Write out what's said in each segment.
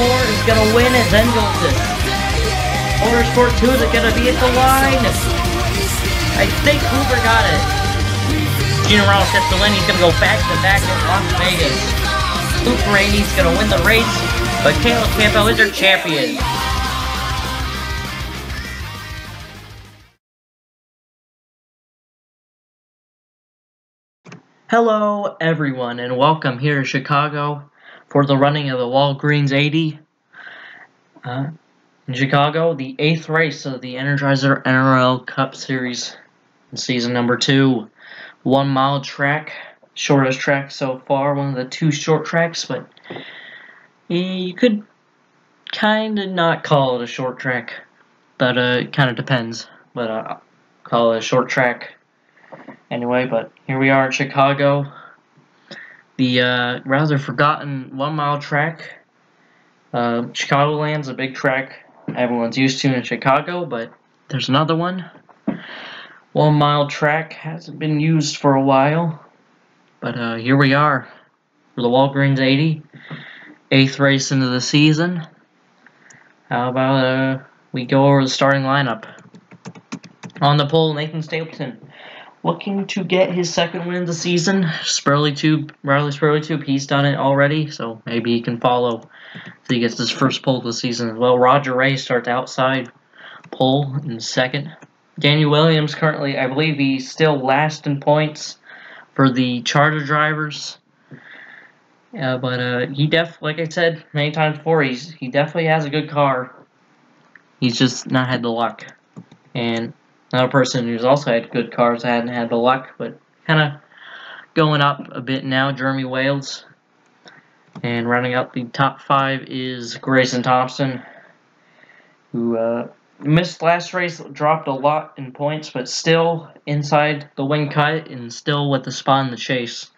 more is going to win as Engleton. Motorsport 2, is it going to be at the line? I think Hoover got it. Junior Ross gets the win. He's going to go back-to-back in Las Vegas. Luke Rainey's going to win the race, but Caleb Campbell is our champion. Hello everyone, and welcome here to Chicago for the running of the Walgreens 80. In Chicago, the 8th race of the Energizer NROL Cup Series in season number 2. 1 mile track, shortest track so far, one of the 2 short tracks, but you could kind of not call it a short track, but it kind of depends, but I'll call it a short track. Anyway, but here we are in Chicago, the rather forgotten 1 mile track. Chicagoland's a big track everyone's used to in Chicago, but there's another one. 1 mile track hasn't been used for a while, but here we are for the Walgreens 80, 8th race into the season. How about we go over the starting lineup? On the pole, Nathan Stapleton, looking to get his 2nd win of the season. Riley Spurley, he's done it already, so maybe he can follow so he gets his 1st pole of the season as well. Roger Ray starts outside pole in 2nd. Daniel Williams currently, I believe he's still last in points for the Charter drivers. But he like I said many times before, he definitely has a good car. He's just not had the luck. And another person who's also had good cars hadn't had the luck, but kind of going up a bit now, Jeremy Wales. And rounding out the top 5 is Grayson Thompson, who missed last race, dropped a lot in points, but still inside the win cut and still with the spot in the chase.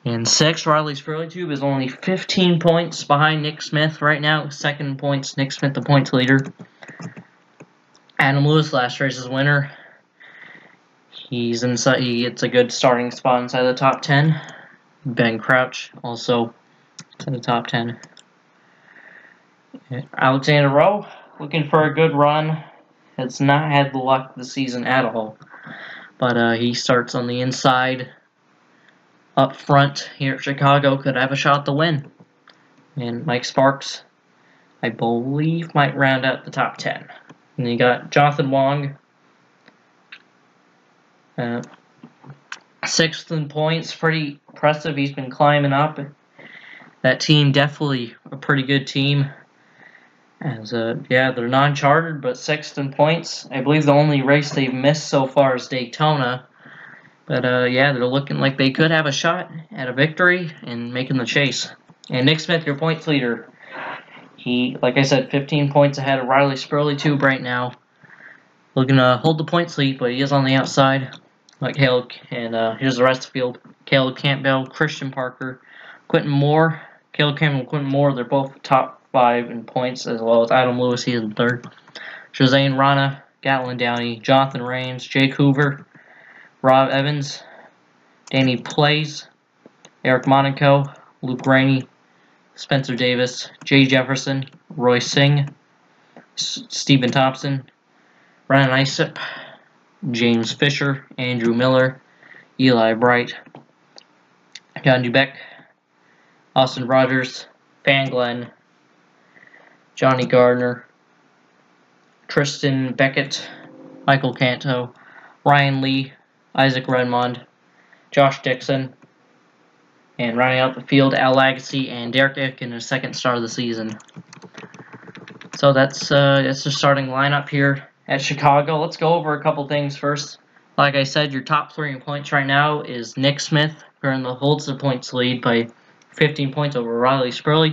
And 6th, Riley Spurley is only 15 points behind Nick Smith right now. 2nd in points, Nick Smith the points leader. Adam Lewis, last race's winner. He's inside. He gets a good starting spot inside the top 10. Ben Crouch also to the top 10. Alexander Rowe, looking for a good run. Has not had the luck this season at all. But he starts on the inside. Up front here at Chicago, could have a shot to win. And Mike Sparks, I believe, might round out the top 10. And you got Jonathan Wong, 6th in points, pretty impressive. He's been climbing up. That team definitely a pretty good team. As yeah, they're non-chartered, but 6th in points. I believe the only race they've missed so far is Daytona. But yeah, they're looking like they could have a shot at a victory and making the chase. And Nick Smith, your points leader. He, like I said, 15 points ahead of Riley Spurley right now. Looking to hold the points lead, but he is on the outside. Like Caleb, and here's the rest of the field. Caleb Campbell, Christian Parker, Quentin Moore. Caleb Campbell and Quentin Moore, they're both top 5 in points, as well as Adam Lewis, he's in 3rd. Josiane Rana, Gatlin Downey, Jonathan Rains, Jake Hoover, Rob Evans, Danny Plays, Eric Monaco, Luke Rainey, Spencer Davis, Jay Jefferson, Roy Singh, Stephen Thompson, Ryan Isip, James Fisher, Andrew Miller, Eli Bright, John Dubeck, Austin Rogers, Van Glenn, Johnny Gardner, Tristan Beckett, Michael Canto, Ryan Lee, Isaac Redmond, Josh Dixon, and rounding out the field, Al Agassi and Derek Ick in his 2nd start of the season. So that's the starting lineup here at Chicago. Let's go over a couple things first. Like I said, your top 3 in points right now is Nick Smith, currently holds the points lead by 15 points over Riley Spurley.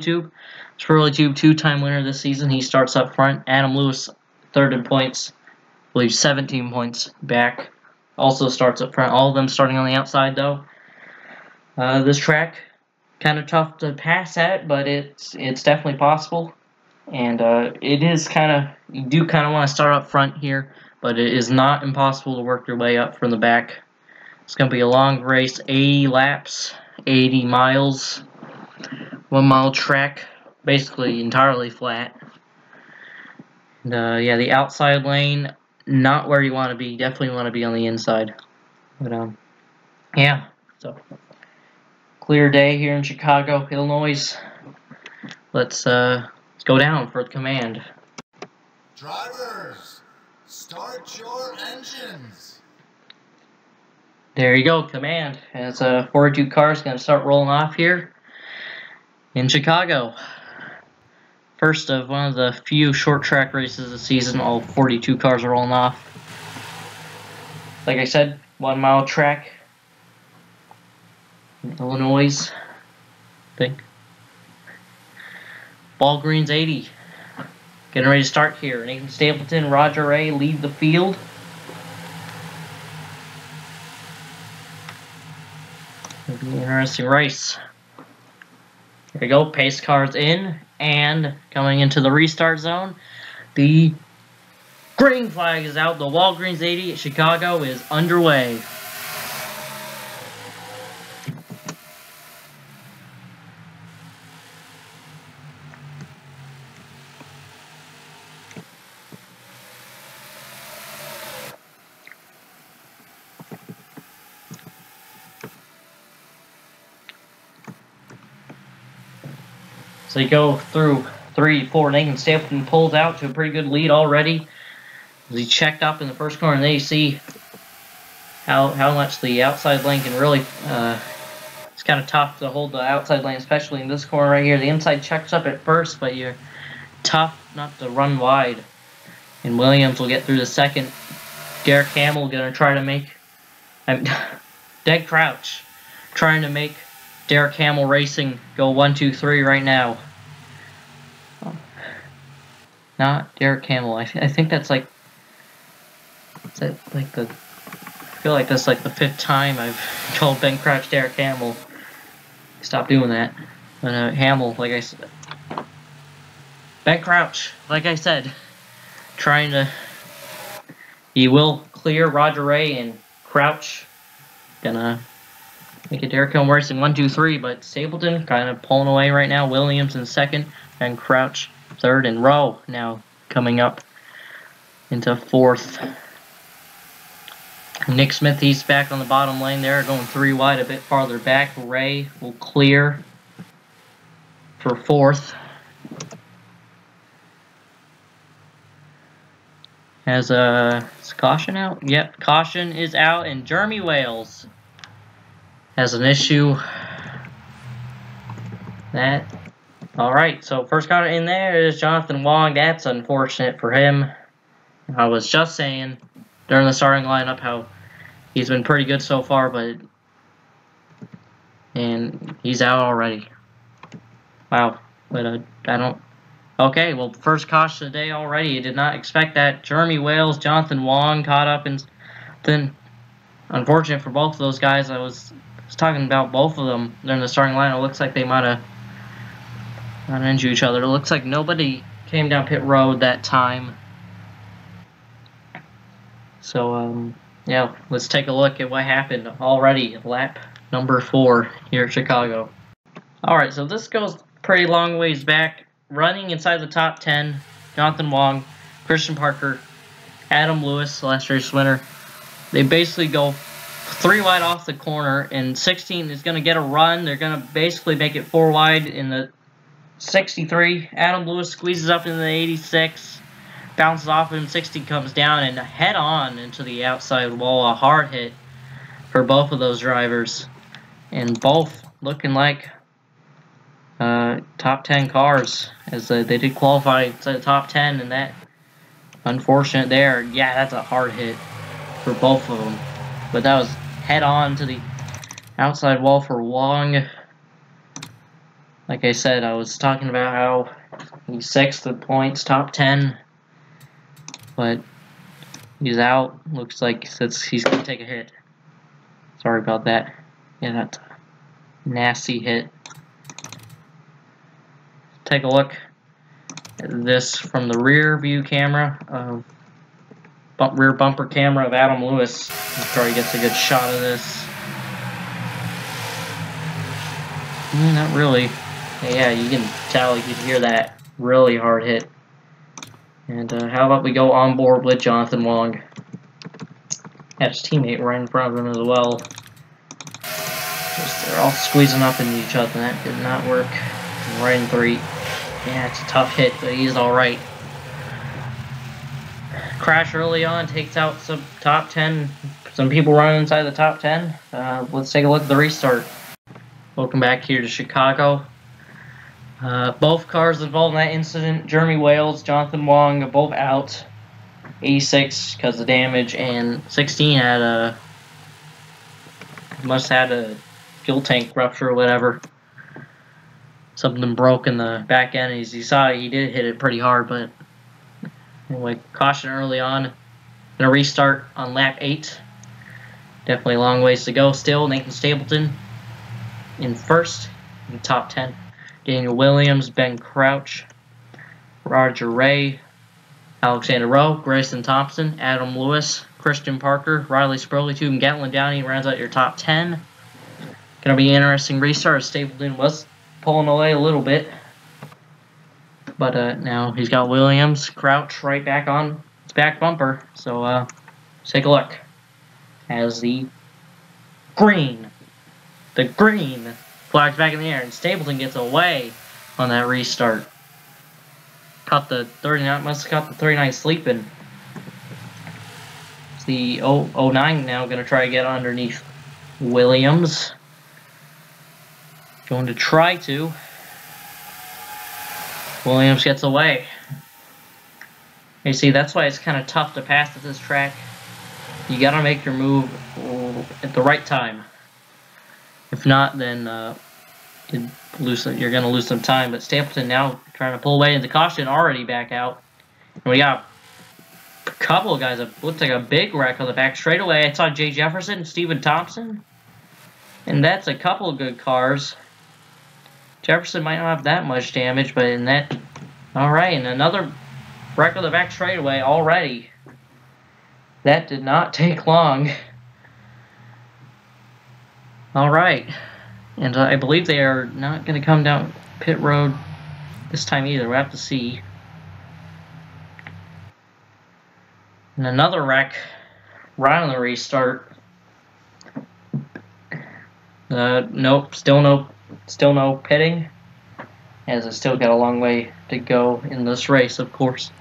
Spurley, 2-time winner this season. He starts up front. Adam Lewis, 3rd in points, I believe 17 points back. Also starts up front. All of them starting on the outside, though. This track, kind of tough to pass at, but it's definitely possible. And it is you do kind of want to start up front here, but it is not impossible to work your way up from the back. It's going to be a long race, 80 laps, 80 miles, 1 mile track. basically entirely flat. And, yeah, the outside lane, not where you want to be. Definitely want to be on the inside. But yeah. So clear day here in Chicago, Illinois. Let's go down for the command. Drivers, start your engines. There you go, command. As 42 cars going to start rolling off here in Chicago. First of one of the few short track races of the season, all 42 cars are rolling off. Like I said, 1 mile track in Illinois, I think. Walgreens 80. Getting ready to start here. Nathan Stapleton, Roger Ray lead the field. It'll be an interesting race. There we go, pace cars in, and coming into the restart zone, the green flag is out. The Walgreens 80 at Chicago is underway. So you go through 3, 4. Nathan Stapleton pulls out to a pretty good lead already. He checked up in the first corner, and then you see how much the outside lane can really. It's kind of tough to hold the outside lane, especially in this corner right here. The inside checks up at first, but you're tough not to run wide. And Williams will get through the second. Derek Hamill gonna try to make. Dead Crouch trying to make Derek Hamill Racing go 1, 2, 3 right now. Not Derek Hamill. I think that's like. Is that like the? I feel like that's like the 5th time I've called Ben Crouch Derek Hamill. Stop doing that. But Hamill, like I said, Ben Crouch, like I said, trying to. He will clear Roger Ray and Crouch. Gonna make it Derek Hamill Racing 1, 2, 3, but Stapleton kind of pulling away right now. Williams in 2nd, and Crouch 3rd, and Rowe now coming up into 4th. Nick Smith, he's back on the bottom lane there, going 3 wide, a bit farther back. Ray will clear for 4th. Has is caution out? Yep, caution is out, and Jeremy Wales has an issue. Alright, so first car in there is Jonathan Wong. That's unfortunate for him. I was just saying during the starting lineup how he's been pretty good so far, and he's out already. Wow, but I don't. Okay, well, first caution today already. You did not expect that. Jeremy Wales, Jonathan Wong caught up, and then unfortunate for both of those guys. I was talking about both of them during the starting line. It looks like they might have run into each other. It looks like nobody came down pit road that time. So, yeah, let's take a look at what happened already. Lap number 4 here at Chicago. Alright, so this goes pretty long ways back. Running inside the top 10, Jonathan Wong, Christian Parker, Adam Lewis, last race winner. They basically go 3 wide off the corner, and 16 is going to get a run. They're going to basically make it 4 wide in the 63. Adam Lewis squeezes up into the 86, bounces off him. 60 comes down and head on into the outside wall. A hard hit for both of those drivers, and both looking like top 10 cars, as they did qualify inside the top 10, and that unfortunate there. Yeah, that's a hard hit for both of them, but that was head on to the outside wall for Wong. Like I said, I was talking about how he's 6th in points, top 10, but he's out. Looks like he's going to take a hit. Sorry about that. Yeah, that's a nasty hit. Take a look at this from the rear view camera, rear bumper camera of Adam Lewis. I'm sure he gets a good shot of this. Not really. Yeah, you can tell, you can hear that really hard hit. And how about we go on board with Jonathan Wong? Had his teammate right in front of him as well. They're all squeezing up into each other. That did not work. Right in 3. Yeah, it's a tough hit, but he's alright. Crash early on, takes out some top 10. Some people running inside the top 10. Let's take a look at the restart. Welcome back here to Chicago. Both cars involved in that incident, Jeremy Wales, Jonathan Wong, are both out. 86 because of damage, and 16 had must have had a fuel tank rupture or whatever. Something broke in the back end. As you saw, he did hit it pretty hard, but anyway, caution early on. Gonna restart on lap 8. Definitely a long ways to go still. Nathan Stapleton in first in the top 10. Daniel Williams, Ben Crouch, Roger Ray, Alexander Rowe, Grayson Thompson, Adam Lewis, Christian Parker, Riley Spurley, and Gatlin Downey rounds out your top 10. Gonna be an interesting restart. Stapleton was pulling away a little bit, but now he's got Williams, Crouch right back on his back bumper. So let's take a look as the green flags back in the air, and Stapleton gets away on that restart. Caught the 39, must have caught the 39 sleeping. It's the 09 now going to try to get underneath Williams. Going to try to. Williams gets away. You see, that's why it's kind of tough to pass at this track. You got to make your move at the right time. If not, then you're going to lose some time. But Stapleton now trying to pull away into caution, already back out. And we got a couple of guys that looked like a big wreck on the back straightaway. I saw Jay Jefferson, Stephen Thompson. And that's a couple of good cars. Jefferson might not have that much damage, but in that... Alright, and another wreck on the back straightaway already. That did not take long. Alright. And I believe they are not going to come down pit road this time either. We'll have to see. And another wreck right on the restart. Nope, still no pitting, as I still got a long way to go in this race, of course.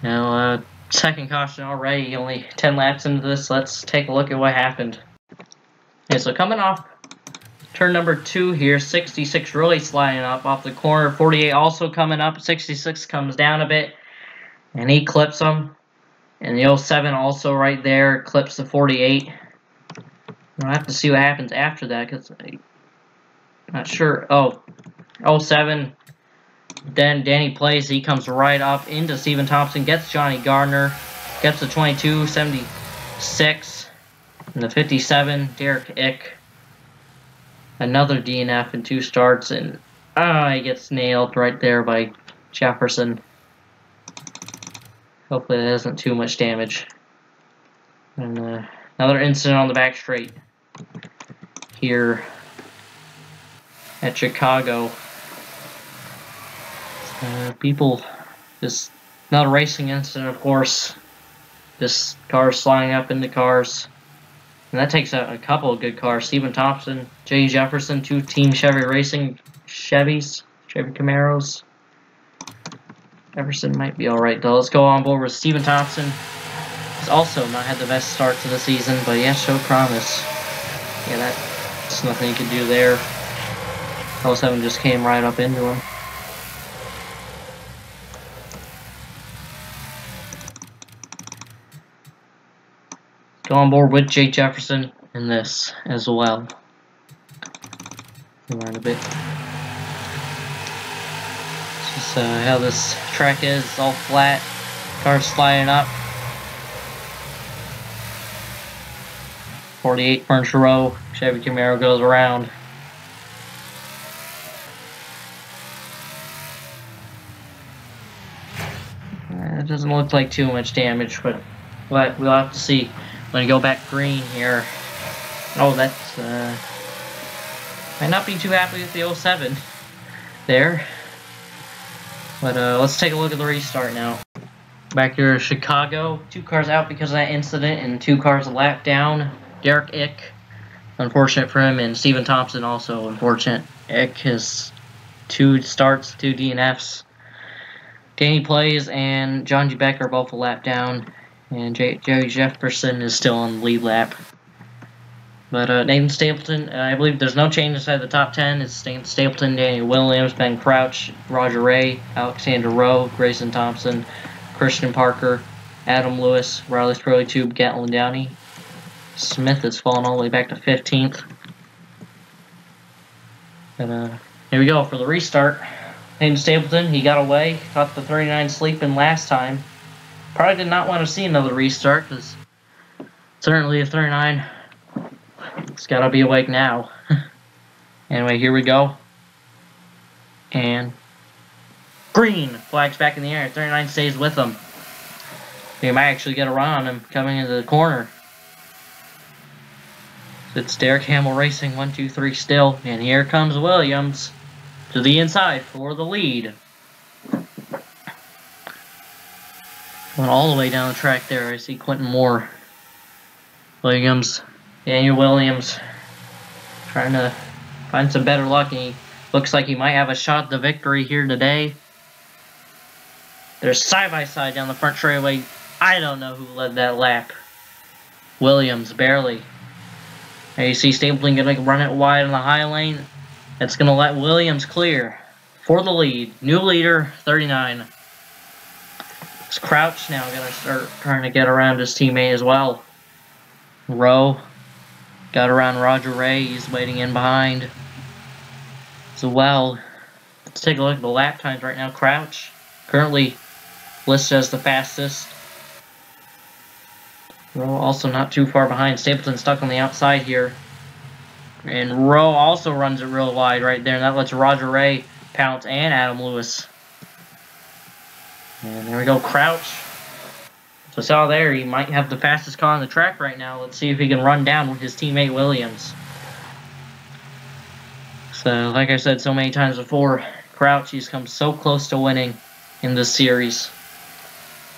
Now, second caution already, only 10 laps into this. Let's take a look at what happened. Okay, so coming off turn number 2 here, 66 really sliding up off the corner. 48 also coming up. 66 comes down a bit, and he clips him. And the 07 also right there clips the 48. I'll have to see what happens after that, because I'm not sure. Oh, 07. Then Danny Place, he comes right up into Stephen Thompson, gets Johnny Gardner, gets the 22, 76, and the 57, Derek Ick. Another DNF in 2 starts, and he gets nailed right there by Jefferson. Hopefully that isn't too much damage. And another incident on the back straight here at Chicago. People, just not a racing incident, of course. Just cars sliding up into cars. And that takes out a couple of good cars. Stephen Thompson, Jay Jefferson, 2 Team Chevy Racing Chevys, Chevy Camaros. Jefferson might be alright though. Let's go on board with Stephen Thompson. He's also not had the best start to the season, but he has shown promise. Yeah, that's nothing you can do there. 07 just came right up into him. Go on board with Jake Jefferson in this as well. Around a bit. This is how this track is. It's all flat. Cars sliding up. 48 furniture row. Chevy Camaro goes around. It doesn't look like too much damage, but we'll have to see. I'm going to go back green here. Oh, that's Might not be too happy with the 07 there. But let's take a look at the restart now. Back here in Chicago, 2 cars out because of that incident and 2 cars a lap down. Derek Ick, unfortunate for him, and Steven Thompson also unfortunate. Ick has 2 starts, 2 DNFs. Danny Plays and John G. Becker both a lap down, and Joey Jefferson is still on the lead lap. But Nathan Stapleton, I believe there's no change inside the top 10. It's Nathan Stapleton, Daniel Williams, Ben Crouch, Roger Ray, Alexander Rowe, Grayson Thompson, Christian Parker, Adam Lewis, Riley Spurley Tube, Gatlin Downey. Smith has fallen all the way back to 15th. And here we go for the restart. Nathan Stapleton, he got away, caught the 39 sleeping last time. Probably did not want to see another restart because certainly a 39. It's got to be awake now. Anyway, here we go. And green. Flag's back in the air. 39 stays with him. He might actually get a run on him coming into the corner. It's Derek Hamill Racing 1, 2, 3 still. And here comes Williams to the inside for the lead. Going all the way down the track there. I see Quentin Moore. Williams. Daniel Williams trying to find some better luck, and he looks like he might have a shot at the victory here today. They're side by side down the front straightaway. I don't know who led that lap. Williams, barely. Now you see Stapleton going to run it wide in the high lane. That's going to let Williams clear for the lead. New leader, 39. It's Crouch now going to start trying to get around his teammate as well. Rowe. Got around Roger Ray, he's waiting in behind as well. Let's take a look at the lap times right now. Crouch, currently listed as the fastest. Rowe also not too far behind. Stapleton stuck on the outside here. And Rowe also runs it real wide right there, and that lets Roger Ray pounce and Adam Lewis. And there we go, Crouch. So saw there, he might have the fastest car on the track right now. Let's see if he can run down with his teammate Williams. So, like I said so many times before, Crouch, he's come so close to winning in this series.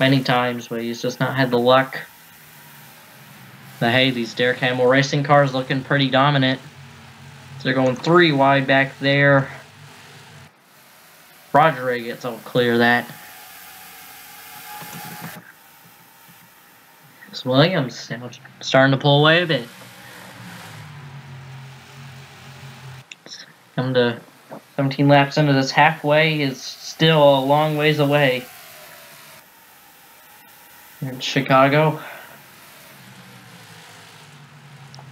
Many times, but he's just not had the luck. But hey, these Derek Hamill Racing cars looking pretty dominant. So they're going 3 wide back there. Roger Ray gets all clear of that. Williams now starting to pull away a bit. Come to 17 laps into this, halfway is still a long ways away. Here in Chicago.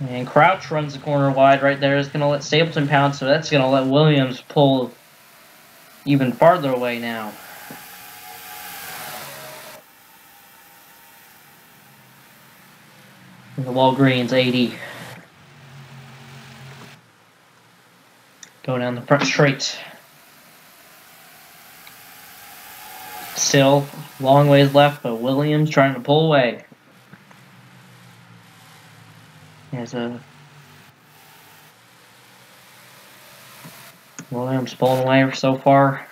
And Crouch runs the corner wide right there. Is going to let Stapleton pounce, so that's going to let Williams pull even farther away now. The Walgreens 80. Go down the front straight. Still long ways left, but Williams trying to pull away. There's a Williams pulling away so far.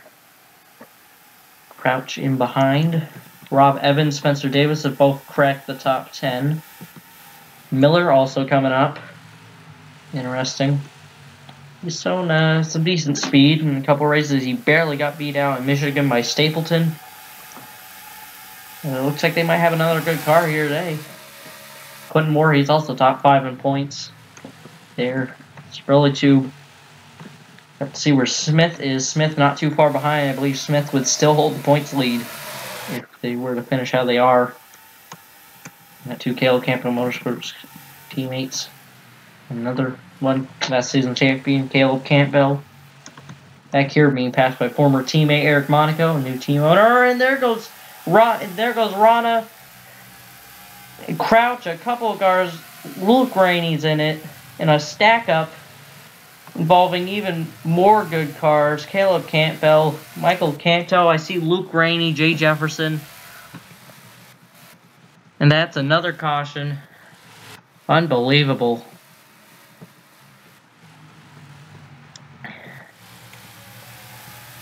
Crouch in behind. Rob Evans, Spencer Davis have both cracked the top 10. Miller also coming up. Interesting. He's shown some decent speed in a couple races. He barely got beat out in Michigan by Stapleton. It looks like they might have another good car here today. Quentin Moore, he's also top 5 in points. There. It's really too. Have to see where Smith is. Smith not too far behind. I believe Smith would still hold the points lead if they were to finish how they are. Got 2 Caleb Campbell Motorsports teammates. Another one, last season champion, Caleb Campbell. Back here being passed by former teammate Eric Monaco, new team owner. And there goes Rana. And Crouch, a couple of cars. Luke Rainey's in it. In a stack up involving even more good cars. Caleb Campbell, Michael Canto. I see Luke Rainey, Jay Jefferson. And that's another caution. Unbelievable.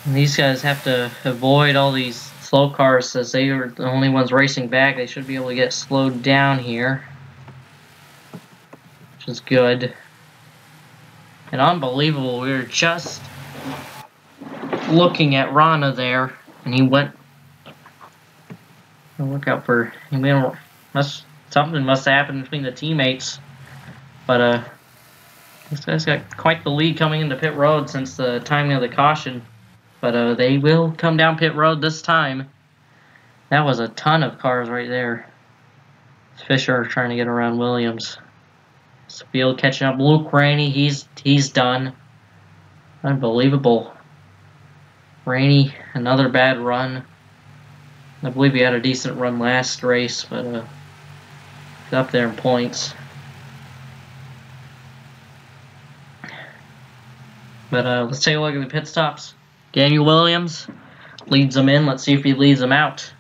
And these guys have to avoid all these slow cars as they are the only ones racing back. They should be able to get slowed down here, which is good. And unbelievable, we were just looking at Rana there, and he went. Look out for him. Something must have happened between the teammates, but this guy's got quite the lead coming into pit road since the timing of the caution. But they will come down pit road this time. That was a ton of cars right there. Fisher trying to get around Williams. Field catching up. Luke Rainey, he's done. Unbelievable. Rainey, another bad run. I believe he had a decent run last race, but up there in points. But let's take a look at the pit stops. Daniel Williams leads them in. Let's see if he leads them out.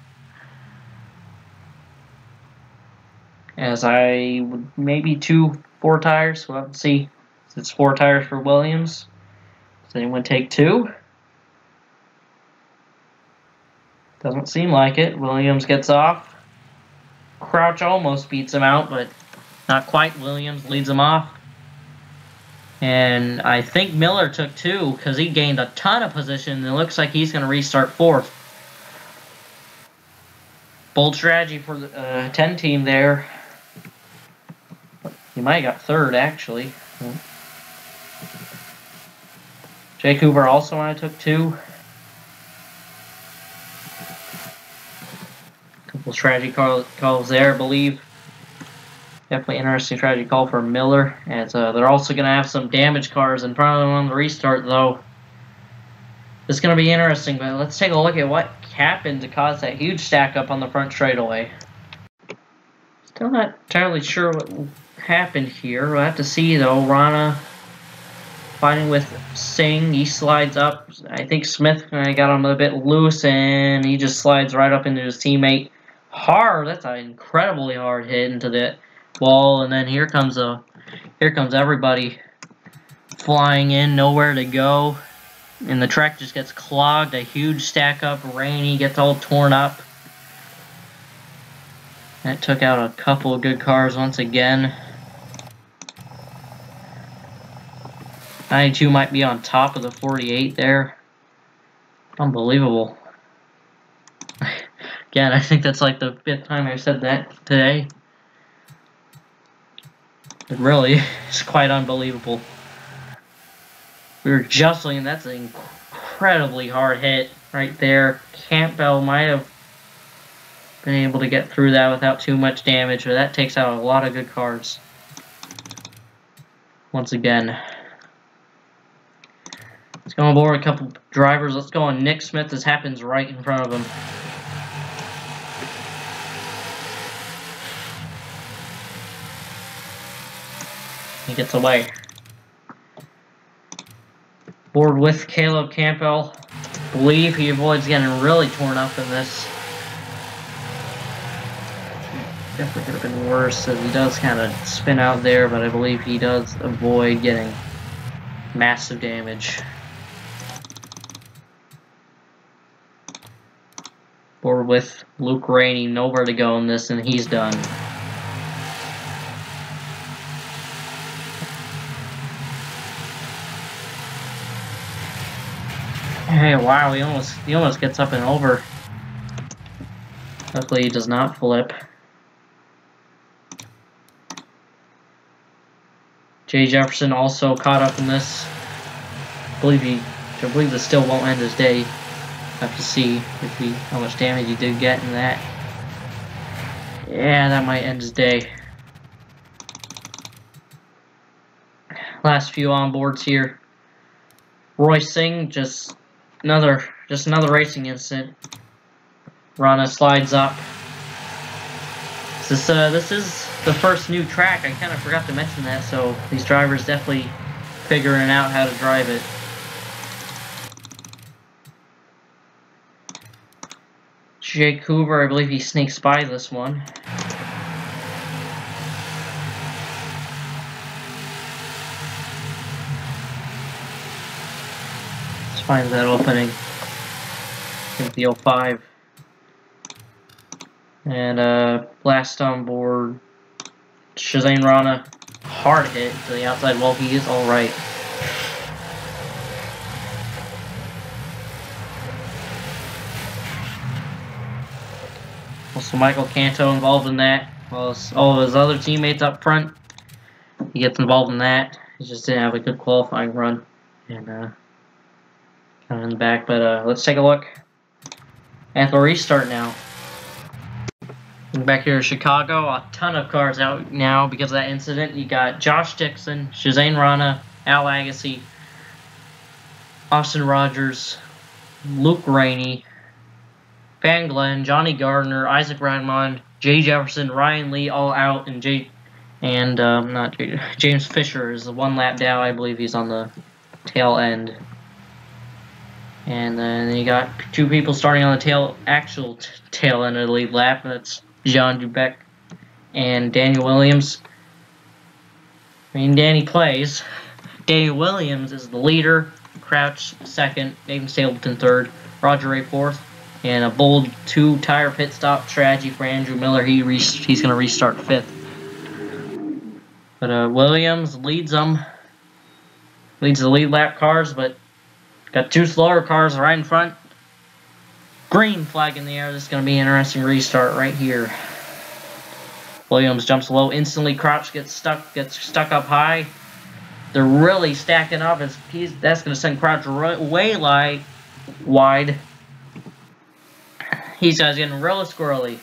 As I would maybe 4 tires. We'll have to see. It's 4 tires for Williams. Does anyone take 2? Doesn't seem like it. Williams gets off. Crouch almost beats him out, but not quite. Williams leads him off. And I think Miller took 2 because he gained a ton of position. And it looks like he's going to restart 4th. Bold strategy for the 10 team there. He might have got 3rd, actually. Jake Hoover also only took 2. Couple strategy calls there, I believe. Definitely interesting strategy call for Miller. As they're also going to have some damage cars in front of them on the restart, though. It's going to be interesting, but let's take a look at what happened to cause that huge stack up on the front straightaway. Still not entirely sure what happened here. We'll have to see, though. Rana fighting with Singh. He slides up. I think Smith got him a bit loose, and he just slides right up into his teammate. Hard. That's an incredibly hard hit into the wall, and then here comes everybody flying in, nowhere to go, and the track just gets clogged. A huge stack up. Rainey gets all torn up. That took out a couple of good cars once again. 92 might be on top of the 48 there. Unbelievable. Again, I think that's like the 5th time I've said that today. It really is quite unbelievable. We were just looking, that's an incredibly hard hit right there. Campbell might have been able to get through that without too much damage, but that takes out a lot of good cars. Once again. Let's go on board a couple drivers. Let's go on Nick Smith. This happens right in front of him. He gets away. Board with Caleb Campbell. Believe he avoids getting really torn up in this. Definitely could have been worse, as he does kind of spin out there, but I believe he does avoid getting massive damage. Board with Luke Rainey, nowhere to go in this, and he's done. Hey, wow, he almost gets up and over. Luckily, he does not flip. Jay Jefferson also caught up in this. I believe this still won't end his day. Have to see how much damage he did get in that. Yeah, that might end his day. Last few onboards here. Roy Singh, just another racing incident. Rana slides up. This is the first new track. I kind of forgot to mention that, so these drivers definitely figuring out how to drive it. Jake Hoover, I believe he sneaks by this one. Let's find that opening. Hit the 05. And blast on board. Shazane Rana, hard hit to the outside. Well, he is alright. Also, Michael Canto involved in that. Well, all of his other teammates up front, he gets involved in that. He just didn't have a good qualifying run. And kind of in the back. But let's take a look at the restart now. Back here in Chicago, a ton of cars out now because of that incident. You got Josh Dixon, Shazane Rana, Al Agassi, Austin Rogers, Luke Rainey, Van Glenn, Johnny Gardner, Isaac Radmond, Jay Jefferson, Ryan Lee, all out, and James Fisher is the one lap down. I believe he's on the tail end. And then you got two people starting on the actual tail end of the lead lap. That's Jean Dubec and Daniel Williams. I mean, Danny plays. Daniel Williams is the leader. Crouch second. Nathan Stapleton third. Roger Ray fourth. And a bold 2-tire pit stop strategy for Andrew Miller. He's going to restart fifth. But Williams leads them. Leads the lead lap cars, but got two slower cars right in front. Green flag in the air. This is going to be an interesting restart right here. Williams jumps low instantly. Crouch gets stuck up high. They're really stacking up. That's going to send Crouch way wide. He's getting really squirrely.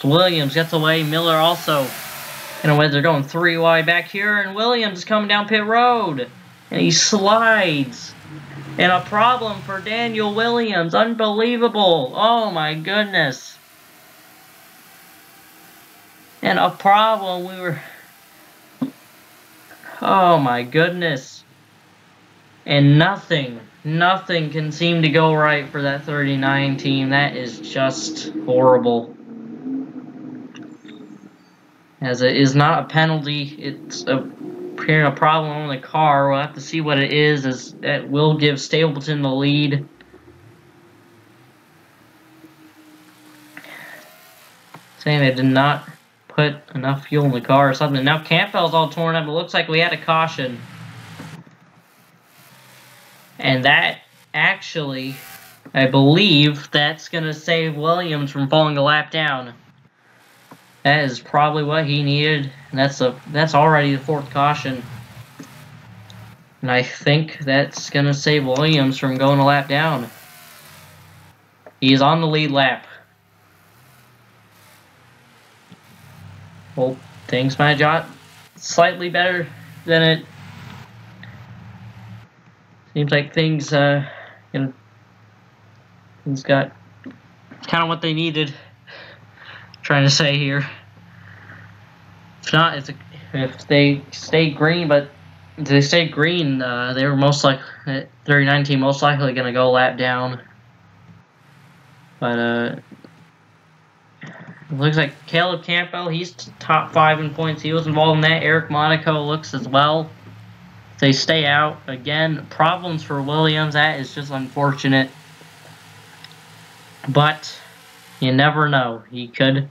So Williams gets away. Miller also in a way. They're going 3 wide back here, and Williams is coming down pit road, and he slides. And a problem for Daniel Williams. Unbelievable. Oh my goodness. And a problem. Oh my goodness. And nothing can seem to go right for that 39 team. That is just horrible. As it is not a penalty, it's appearing a problem on the car. We'll have to see what it is, as that will give Stapleton the lead. Saying they did not put enough fuel in the car or something. Now Campbell's all torn up. It looks like we had a caution. And that actually, I believe, that's going to save Williams from falling a lap down. That is probably what he needed. And that's already the 4th caution. And I think that's going to save Williams from going a lap down. He is on the lead lap. Well, things might have got slightly better than it. Seems like things got kind of what they needed. Trying to say here. If not, if they stay green, but if they stay green, they were most likely 39 team most likely going to go lap down. But it looks like Caleb Campbell, he's top 5 in points. He was involved in that. Eric Monaco looks as well. If they stay out again, problems for Williams. That is just unfortunate. But you never know. He could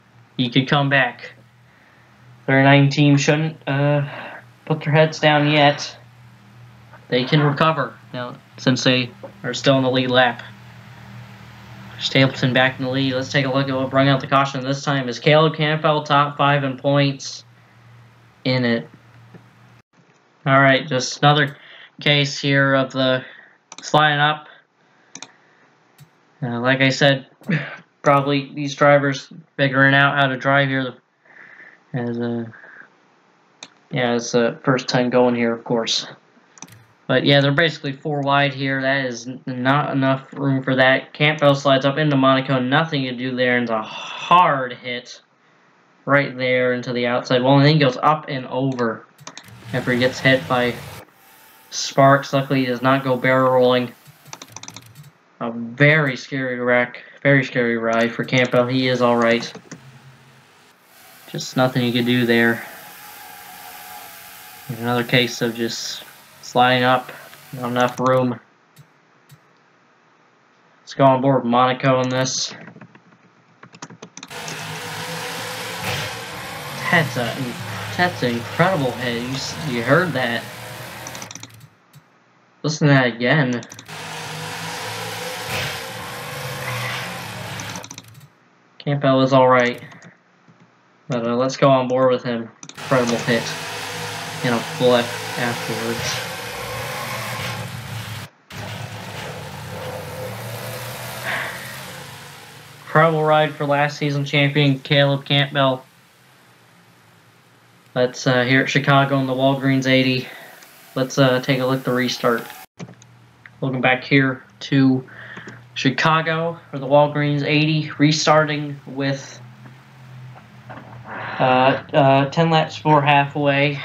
come back. 39 team shouldn't put their heads down yet. They can recover now since they are still in the lead lap. Stapleton back in the lead. Let's take a look at what brought out the caution this time. Is Caleb Campbell top 5 in points in it? All right, just another case here of the sliding up. Like I said, probably these drivers figuring out how to drive here as it's the first time going here, of course. But yeah, they're basically 4 wide here. That is not enough room for that. Campbell slides up into Monaco. Nothing to do there. And it's a hard hit right there into the outside wall. And then he goes up and over after he gets hit by Sparks. Luckily, he does not go barrel rolling. A very scary wreck. Very scary ride for Campbell. He is alright. Just nothing you can do there. And another case of just sliding up. Not enough room. Let's go on board with Monaco in this. That's an incredible hit. You heard that. Listen to that again. Campbell was alright. But let's go on board with him. Incredible hit. And a flip afterwards. Incredible ride for last season champion Caleb Campbell. Let's here at Chicago in the Walgreens 80. Let's take a look at the restart. Welcome back here to Chicago for the Walgreens 80, restarting with 10 laps before halfway.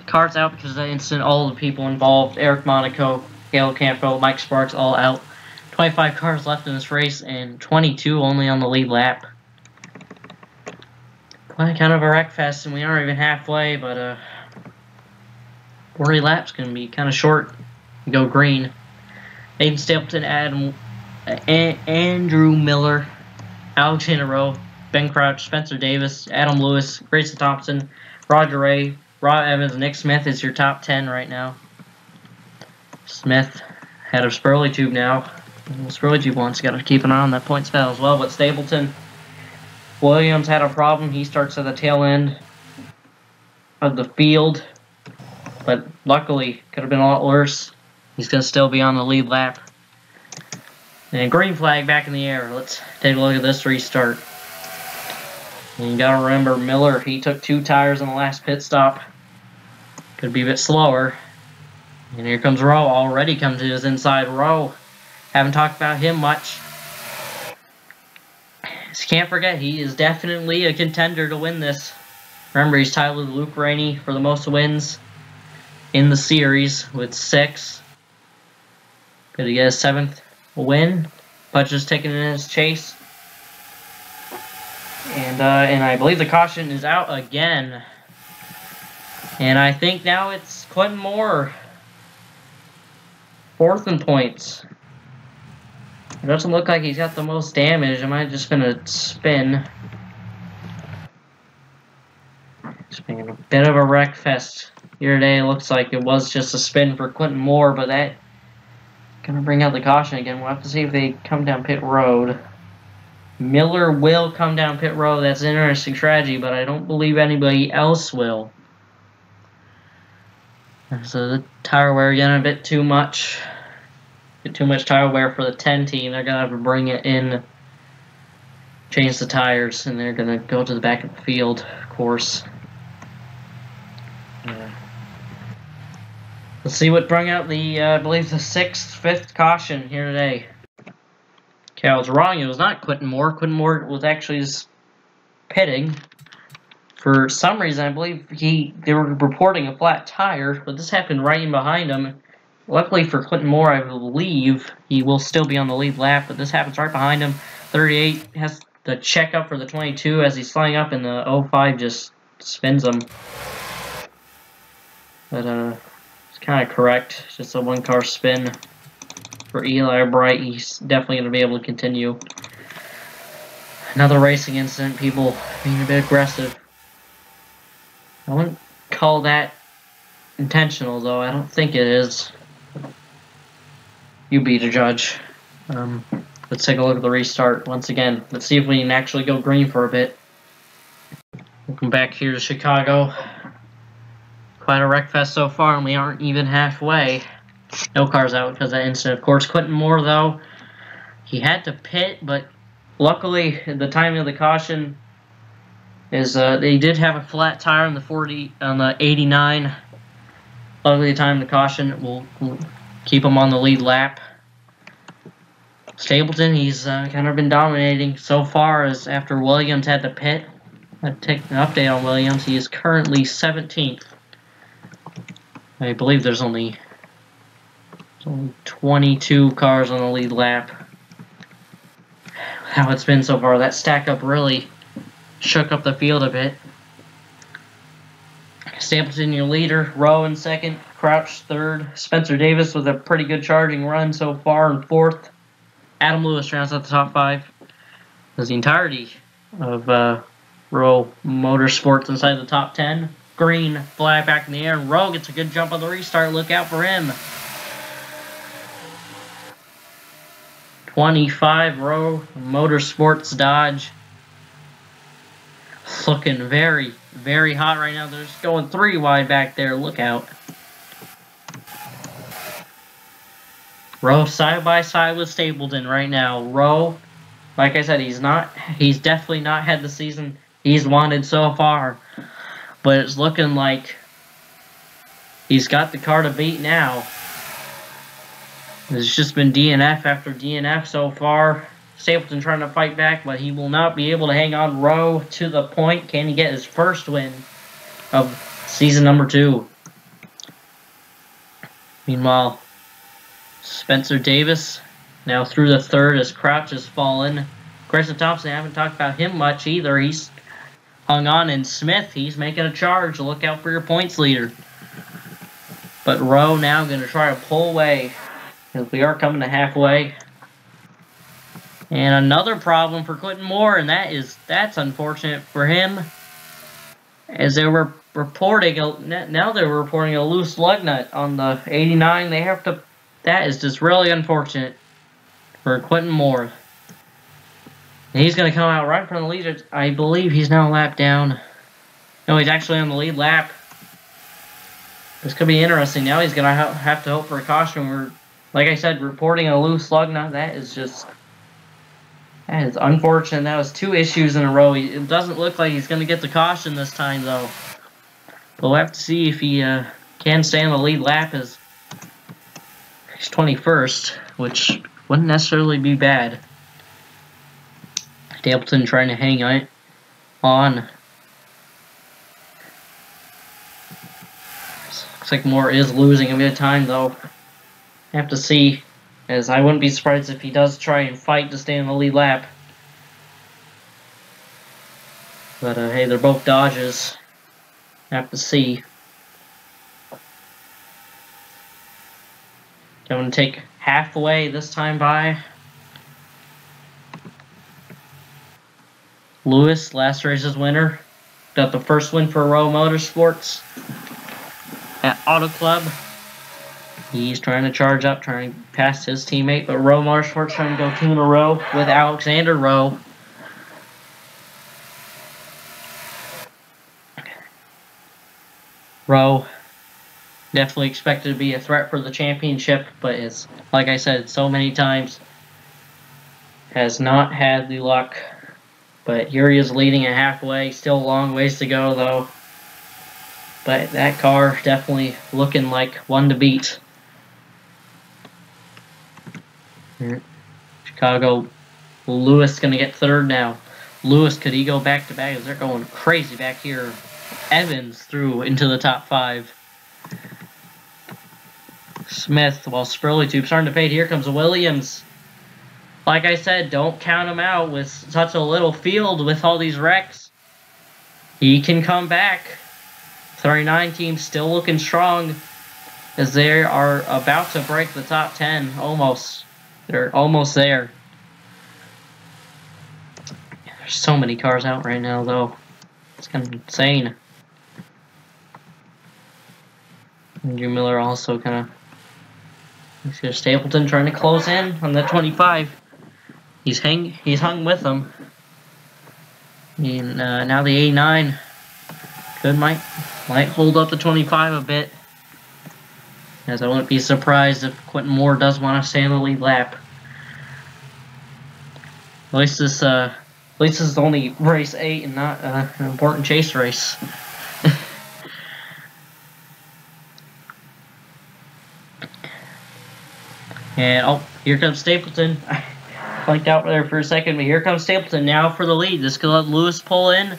Car's out because of the incident. All the people involved, Eric Monaco, Caleb Campbell, Mike Sparks, all out. 25 cars left in this race and 22 only on the lead lap. Kind of a wreck fest, and we aren't even halfway, but 40 laps going to be kind of short. Go green. Aiden Stapleton, Andrew Miller, Alex NROL, Ben Crouch, Spencer Davis, Adam Lewis, Grayson Thompson, Roger Ray, Rod Evans, Nick Smith is your top 10 right now. Smith had a Spurley tube now. Spurley tube wants got to keep an eye on that points battle as well. But Stapleton, Williams had a problem. He starts at the tail end of the field, but luckily could have been a lot worse. He's going to still be on the lead lap. And green flag back in the air. Let's take a look at this restart. And you got to remember Miller, he took 2 tires on the last pit stop. Could be a bit slower. And here comes Rowe. Already comes to his inside. Rowe. Haven't talked about him much. Just can't forget, he is definitely a contender to win this. Remember, he's tied with Luke Rainey for the most wins in the series with 6. Could he get a 7th win? Butcher's taking in his chase. And I believe the caution is out again. And I think now it's Quentin Moore. 4th in points. It doesn't look like he's got the most damage. Am I just gonna spin? It's been a bit of a wreck fest here today. It looks like it was just a spin for Quentin Moore, but that gonna bring out the caution again. We'll have to see if they come down pit road. Miller will come down pit road. That's an interesting strategy, but I don't believe anybody else will. So the tire wear again a bit too much. Too much tire wear for the 10 team. They're going to have to bring it in, change the tires, and they're going to go to the back of the field, of course. Let's see what brought out the, I believe, the 5th caution here today. Okay, I was wrong. It was not Quentin Moore. Quentin Moore was actually just pitting. For some reason, I believe they were reporting a flat tire, but this happened right in behind him. Luckily for Quentin Moore, I believe he will still be on the lead lap, but this happens right behind him. 38 has the checkup for the 22 as he's flying up, and the 05 just spins him. But it's kind of correct. It's just a 1-car spin for Eli Bright. He's definitely going to be able to continue. Another racing incident, people being a bit aggressive. I wouldn't call that intentional, though. I don't think it is. You be the judge. Let's take a look at the restart once again. Let's see if we can actually go green for a bit. Welcome back here to Chicago. Quite a wreck fest so far, and we aren't even halfway. No cars out because of that incident. Of course, Quentin Moore, though, he had to pit, but luckily, the timing of the caution is they did have a flat tire on the 89. Luckily, the time of the caution will keep him on the lead lap. Stapleton, he's kind of been dominating so far as after Williams had to pit. I'll take an update on Williams. He is currently 17th. I believe there's only 22 cars on the lead lap. How it's been so far, that stack up really shook up the field a bit. Stapleton, your leader. Rowe in 2nd. Crouch 3rd. Spencer Davis with a pretty good charging run so far in 4th. Adam Lewis rounds out the top 5. There's the entirety of NROL Motorsports inside the top 10. Green flag back in the air, and Rowe gets a good jump on the restart. Look out for him. 25 NROL Motorsports Dodge. Looking very, very hot right now. They're just going 3 wide back there. Look out. Rowe side by side with Stapleton right now. Rowe, like I said, he's definitely not had the season he's wanted so far. But it's looking like he's got the car to beat now. It's just been DNF after DNF so far. Stapleton trying to fight back, but he will not be able to hang on. Rowe to the point. Can he get his first win of season number 2? Meanwhile, Spencer Davis now through the 3rd as Crouch has fallen. Grayson Thompson, I haven't talked about him much either. He's hung on, and Smith, he's making a charge. Look out for your points leader. But Rowe now going to try to pull away, because we are coming to halfway. And another problem for Quentin Moore, and that's unfortunate for him, as they were reporting now they're reporting a loose lug nut on the 89. That is just really unfortunate for Quentin Moore. And he's going to come out right from the lead. I believe he's now a lap down. No, he's actually on the lead lap. This could be interesting. Now he's going to have to hope for a caution. We're, like I said, reporting a loose lug nut. That is unfortunate. That was 2 issues in a row. It doesn't look like he's going to get the caution this time, though. But we'll have to see if he can stay on the lead lap as he's 21st, which wouldn't necessarily be bad. Stapleton trying to hang on. Looks like Moore is losing a bit of time, though. Have to see, as I wouldn't be surprised if he does try and fight to stay in the lead lap. But hey, they're both Dodges. Have to see. Going to take halfway this time by. Lewis, last race's winner. Got the first win for NROL Motorsports at Auto Club. He's trying to charge up, trying to pass his teammate, but NROL Motorsports trying to go 2 in a row with Alexander Rowe. Rowe definitely expected to be a threat for the championship, but it's, like I said so many times, has not had the luck. But here he is leading at halfway. Still a long ways to go, though. But that car definitely looking like one to beat. Chicago, Lewis going to get 3rd now. Lewis, could he go back-to-back? As they're going crazy back here. Evans through into the top 5. Smith, while Spurley Tube starting to fade. Here comes Williams. Like I said, don't count him out with such a little field with all these wrecks. He can come back. 39 team still looking strong as they are about to break the top 10. Almost. They're almost there. There's so many cars out right now, though. It's kind of insane. Andrew Miller also kind of... Here's Stapleton trying to close in on the 25. He's hung with them. And now the 89 might hold up the 25 a bit. As I wouldn't be surprised if Quentin Moore does want to stay in the lead lap. At least this is only race 8 and not an important chase race. And oh, here comes Stapleton. Blanked out there for a second, but here comes Stapleton now for the lead. This could let Lewis pull in.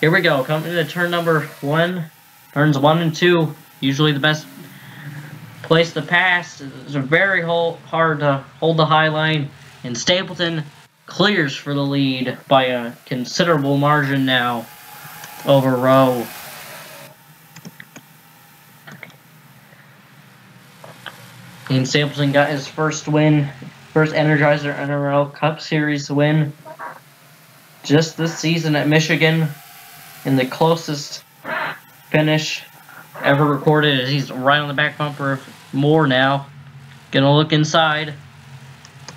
Here we go. Coming to turn number 1. Turns 1 and 2. Usually the best place to pass. It's very hard to hold the high line. And Stapleton clears for the lead by a considerable margin now over Rowe. And Stapleton got his first win First Energizer NROL Cup Series win just this season at Michigan, in the closest finish ever recorded, as he's right on the back bumper of Moore now. Gonna look inside.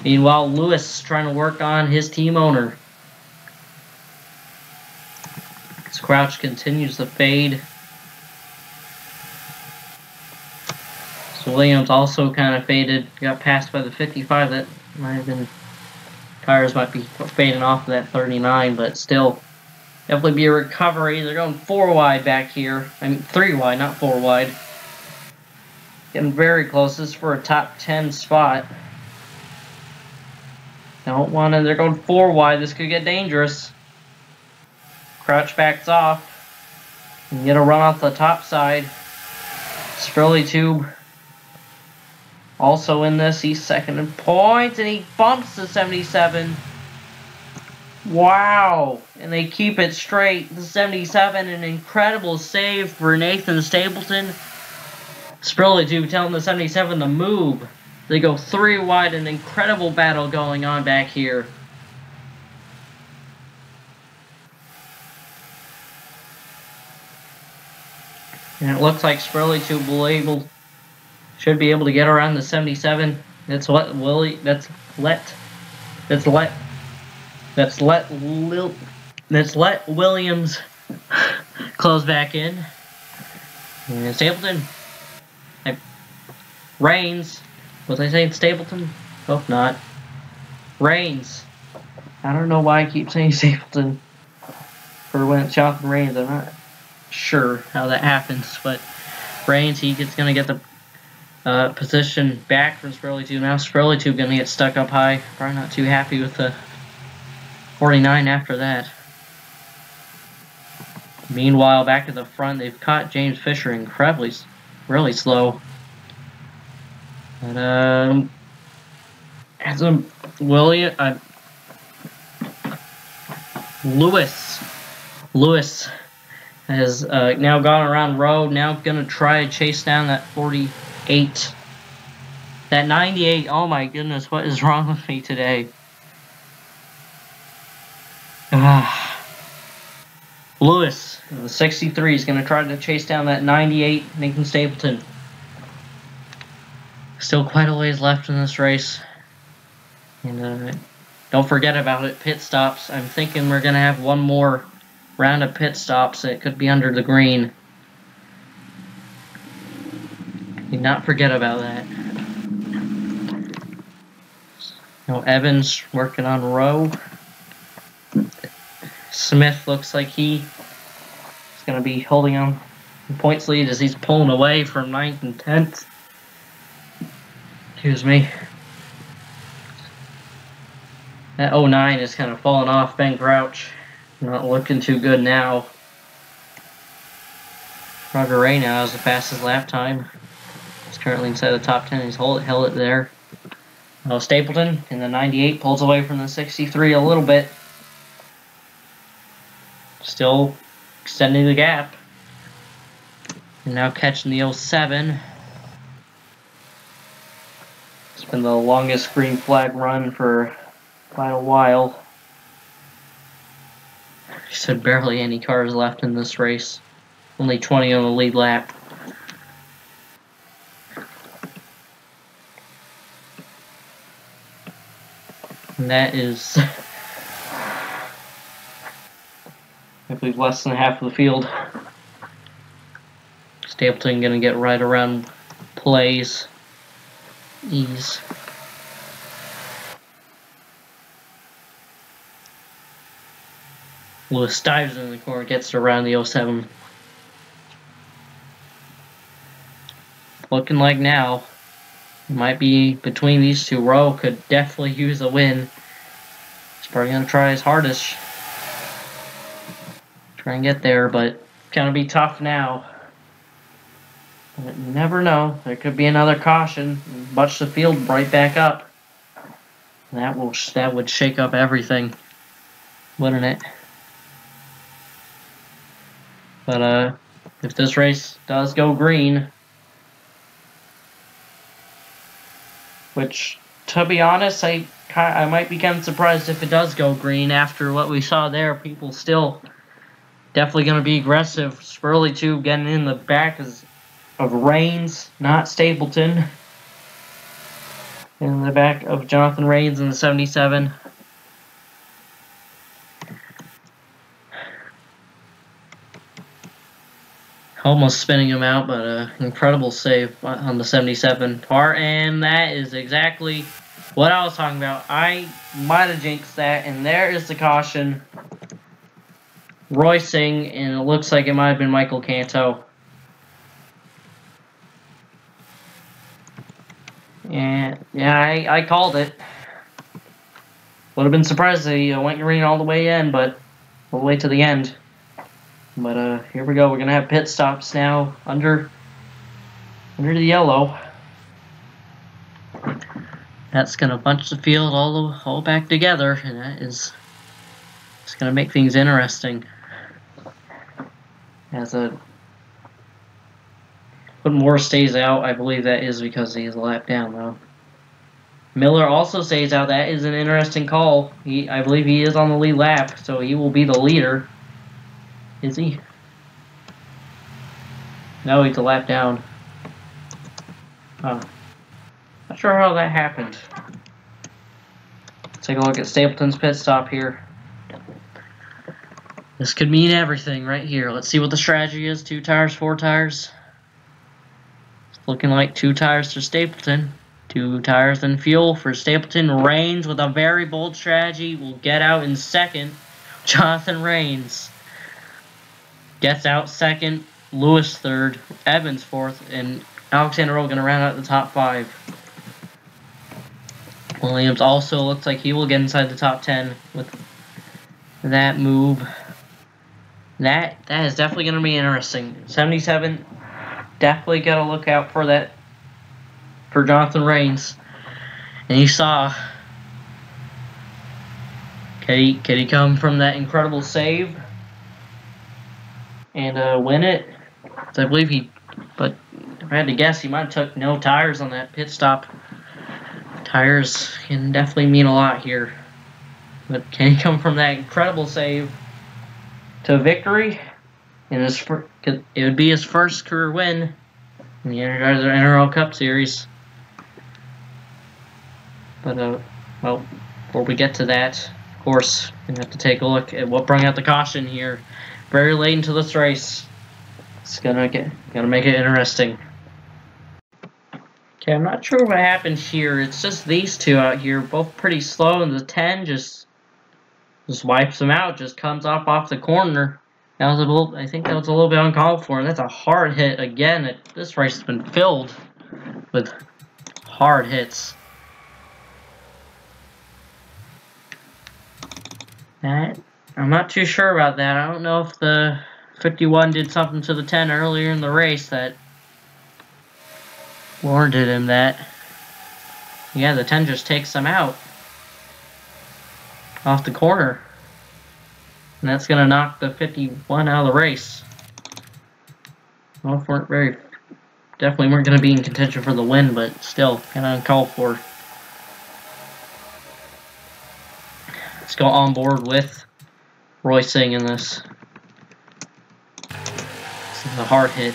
Meanwhile, Lewis trying to work on his team owner. As Crouch continues the fade. So Williams also kind of faded, got passed by the 55. That might have been, tires might be fading off of that 39, but still, definitely be a recovery. They're going 4 wide back here. I mean 3 wide, not 4 wide. Getting very close. This is for a top 10 spot. Don't want to. They're going 4 wide. This could get dangerous. Crouch backs off. And get a run off the top side. Spurley Tube also in this. He's second in points, and he bumps the 77. Wow. And they keep it straight. The 77, an incredible save for Nathan Stapleton. Spurley Tube telling the 77 to move. They go 3 wide, an incredible battle going on back here. And it looks like Spurley Tube should be able to get around the 77. That's let Williams close back in. And Stapleton. Reigns. Was I saying Stapleton? Hope not. Reigns. I don't know why I keep saying Stapleton for when it's Jonathan Reigns. I'm not sure how that happens, but Reigns, he's going to get the position back from Spurley Tube. Now Spurley Tube going to get stuck up high. Probably not too happy with the 49 after that. Meanwhile, back at the front, they've caught James Fisher incredibly, really slow. But, as a Lewis has now gone around road. Now gonna try to chase down that 48, that 98. Oh my goodness, what is wrong with me today? Lewis, the 63, is gonna try to chase down that 98, Nathan Stapleton. Still quite a ways left in this race. And don't forget about it, pit stops. I'm thinking we're going to have one more round of pit stops. It could be under the green. Do not forget about that. Now Evans working on row. Smith looks like he's going to be holding on points lead as he's pulling away from 9th and 10th. Excuse me. That 09 is kind of falling off. Ben Crouch not looking too good now. Roger Ray now has the fastest lap time. He's currently inside the top 10. He's held it there. Stapleton in the 98 pulls away from the 63 a little bit. Still extending the gap. And now catching the 07. It's been the longest green flag run for quite a while. He said barely any cars left in this race. Only 20 on the lead lap. And that is, I believe, less than half of the field. Stapleton gonna get right around plays. Ease. Lewis dives in the corner, gets around the 07. Looking like now, might be between these two. Rowe could definitely use a win. He's probably going to try his hardest. Try and get there, but it's going to be tough now. But you never know. There could be another caution. Bunch the field right back up. That would shake up everything, wouldn't it? But if this race does go green, which to be honest, I might be kind of surprised if it does go green after what we saw there. People still definitely going to be aggressive. Spurley too getting in the back of Reigns, not Stapleton. In the back of Jonathan Reigns in the 77. Almost spinning him out, but incredible save on the 77 par, and that is exactly what I was talking about. I might have jinxed that, and there is the caution. Roy Singh, and it looks like it might have been Michael Canto. And yeah, I called it. Would have been surprised if he went green all the way in, but all the way to the end. But here we go. We're gonna have pit stops now under the yellow. That's gonna bunch the field all back together, and that is just gonna make things interesting. As when Moore stays out, I believe that is because he is a lap down though. Miller also stays out. That is an interesting call. I believe he is on the lead lap, so he will be the leader. Is he? No, he's a lap down. Oh. Not sure how that happened. Let's take a look at Stapleton's pit stop here. This could mean everything right here. Let's see what the strategy is. 2 tires, 4 tires. It's looking like 2 tires for Stapleton. 2 tires and fuel for Stapleton. Reigns with a very bold strategy will get out in second. Jonathan Reigns gets out second. Lewis third. Evans fourth. And Alexander NROL going to round out the top 5. Williams also looks like he will get inside the top 10 with that move. That is definitely going to be interesting. 77, definitely got to look out for that for Jonathan Reigns. And you saw, can he come from that incredible save and win it? So I believe but if I had to guess, he might have took no tires on that pit stop. Tires can definitely mean a lot here. But can he come from that incredible save to victory? In it would be his first career win in the Energizer NRL Cup Series. But, well, before we get to that, of course, we're going to have to take a look at what brought out the caution here. Very late into this race. It's gonna make it interesting. Okay, I'm not sure what happened here. It's just these two out here, both pretty slow, and the 10 just wipes them out, just comes off the corner. That was I think that was a little bit uncalled for, and that's a hard hit again. This race has been filled with hard hits. I'm not too sure about that. I don't know if the 51 did something to the 10 earlier in the race that warranted him that. Yeah, the 10 just takes him out off the corner. And that's going to knock the 51 out of the race. Well, definitely weren't going to be in contention for the win, but still, kind of uncalled for. Let's go on board with Roy Singh in this. This is a hard hit.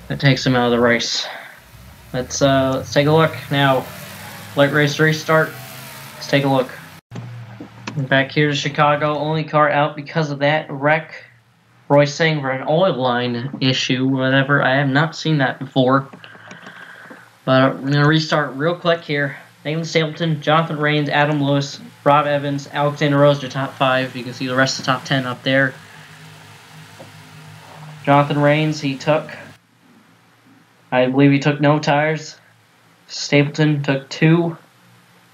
That takes him out of the race. Let's take a look now. Light race restart. Let's take a look. Back here to Chicago. Only car out because of that wreck. Roy Singh for an oil line issue, whatever. I have not seen that before. But we're going to restart real quick here. Nathan Stapleton, Jonathan Reigns, Adam Lewis, Rob Evans, Alexander Rose, your top 5. You can see the rest of the top 10 up there. Jonathan Reigns, I believe he took no tires. Stapleton took 2.